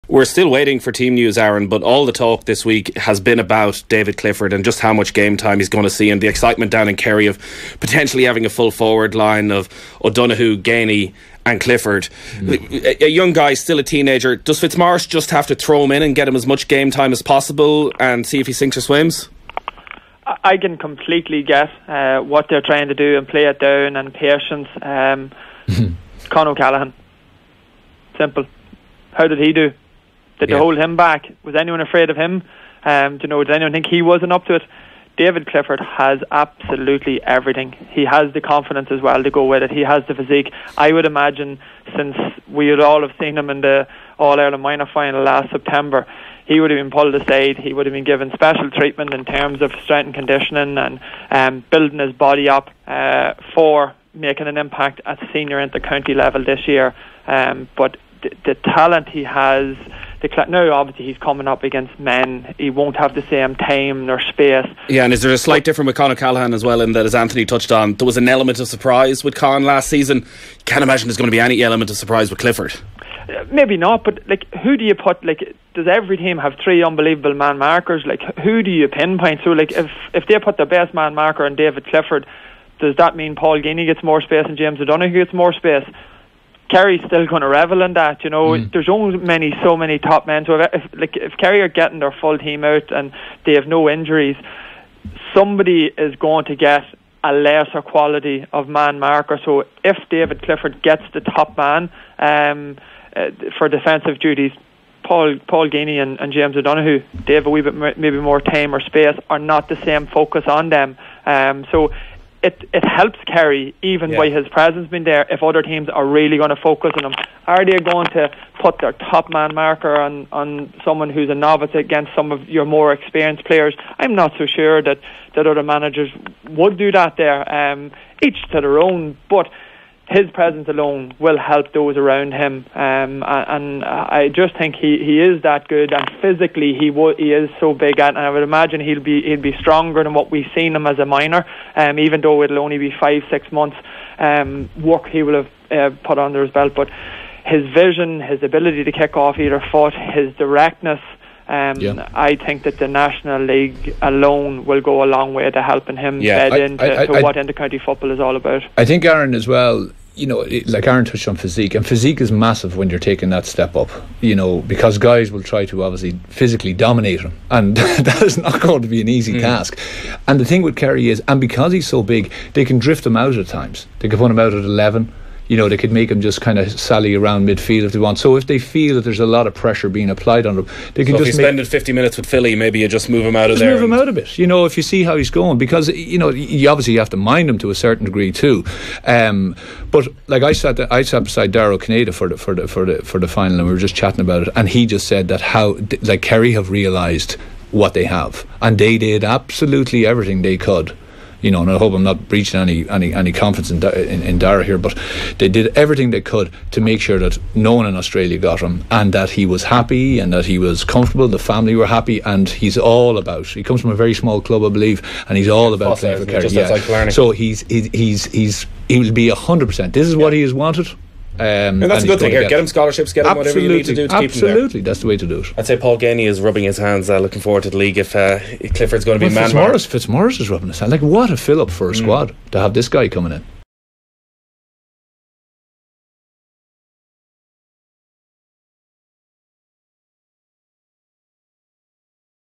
We're still waiting for team news, Aaron, but all the talk this week has been about David Clifford and just how much game time he's going to see, and the excitement down in Kerry of potentially having a full forward line of O'Donoghue, Gainey and Clifford. A young guy, still a teenager. Does Fitzmaurice just have to throw him in and get him as much game time as possible and see if he sinks or swims? I can completely get what they're trying to do and play it down and patience. Con O'Callaghan. Simple. How did he do? Did they hold him back? Was anyone afraid of him? Did anyone think he wasn't up to it? David Clifford has absolutely everything. He has the confidence as well to go with it. He has the physique. I would imagine, since we would all have seen him in the All-Ireland minor final last September, he would have been pulled aside. He would have been given special treatment in terms of strength and conditioning and building his body up for making an impact at senior inter-county level this year. But the talent he has, now obviously he's coming up against men. He won't have the same time nor space. Yeah, and is there a slight difference with Con O'Callaghan as well, in that, as Anthony touched on, there was an element of surprise with Con last season? Can't imagine there's going to be any element of surprise with Clifford. Maybe not, but who do you put? Does every team have three unbelievable man markers? Who do you pinpoint? So if they put the best man marker on David Clifford, does that mean Paul Gainey gets more space and James O'Donoghue gets more space? Kerry's still going to revel in that, There's only so many top men. So if Kerry are getting their full team out and they have no injuries, somebody is going to get a lesser quality of man marker. So if David Clifford gets the top man for defensive duties, Paul Gainey and James O'Donoghue, they have a wee bit maybe more time or space, or not the same focus on them. So it helps Kerry, even by his presence being there, if other teams are really going to focus on him. Are they going to put their top man marker on someone who's a novice against some of your more experienced players? I'm not so sure that other managers would do that there. Each to their own, but his presence alone will help those around him, and I just think he is that good, and physically he is so big, and I would imagine he'll be stronger than what we've seen him as a minor, even though it'll only be 5-6 months work he will have put under his belt. But his vision, his ability to kick off either foot, his directness, I think that the National League alone will go a long way to helping him bed into what inter-county football is all about. I think, Aaron, as well, like Aaron touched on physique, and physique is massive when you're taking that step up, because guys will try to obviously physically dominate him, and that is not going to be an easy task. And the thing with Kerry is, and because he's so big, they can drift him out at times. They can put him out at 11. They could make him just kind of sally around midfield if they want. So if they feel that there's a lot of pressure being applied on him, they can if you spend 50 minutes with Philly, maybe you just move him out of there. Move him out a bit, if you see how he's going, because you obviously have to mind him to a certain degree too. But like I sat beside Darragh Canada for the final, and we were just chatting about it, and he just said that how Kerry have realised what they have, and they did absolutely everything they could. And I hope I'm not breaching any confidence in Darragh here, but they did everything they could to make sure that no one in Australia got him, and that he was happy and that he was comfortable, the family were happy, and he comes from a very small club, I believe, and he's all about playing for Kerry. So he will be 100%. This is what he has wanted. And that's a good thing here. Get him scholarships, get him whatever you need to do to keep him there. Absolutely, that's the way to do it. I'd say Paul Gainey is rubbing his hands, looking forward to the league if Clifford's going to be man. Fitzmaurice is rubbing his hands. What a fill up for a squad to have this guy coming in.